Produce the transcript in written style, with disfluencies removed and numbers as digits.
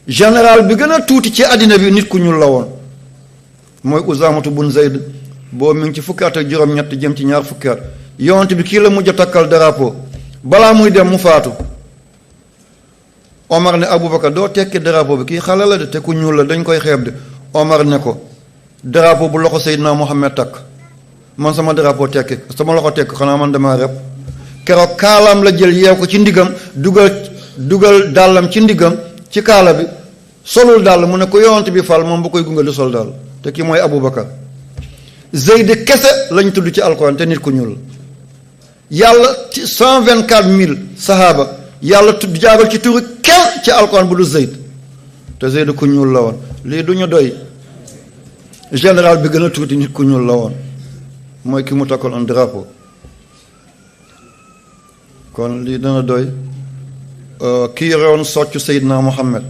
général bi gën a tuuti ci àddina bi nit ku ñuul la woon mooy Usaamatu bun Zayd boo mi ngi ci fukki at ak juróom-ñett jëm ci ñaar fukki at yonent bi kii la mujj a takkal drapeau balaa muy dem mu faatu Omar ne Aboubacar doo tekki drapeau bi kii xale la de te ku ñuul la dañ koy xeeb de Omar ne ko drapeau bu loxo Seydina Mohamed takk man sama drapeau tekki sama loxo tekk xanaa man damaa rep keroog kaalaam la jël yeew ko ci ndigam dugal dàllam ci ndigam ci kaala bi solul dàll mu ne ko yonent bi fal moom bu koy gunge du sol dàll te kii mooy Aboubacar Zeyd kese lañ tudd ci alquran te nit ku ñuul yàlla ci 124 000 sahaaba yàlla tudd jaagal ci turu kenn ci alquran bu du Zeyd te Zeyd ku ñuul la woon lii du ñu doy général bi gën a tuuti nit ku ñuul la woon mooy ki mu takkal un drapeau kon lii dana doy kii yore woon soccu Seydina Muhammad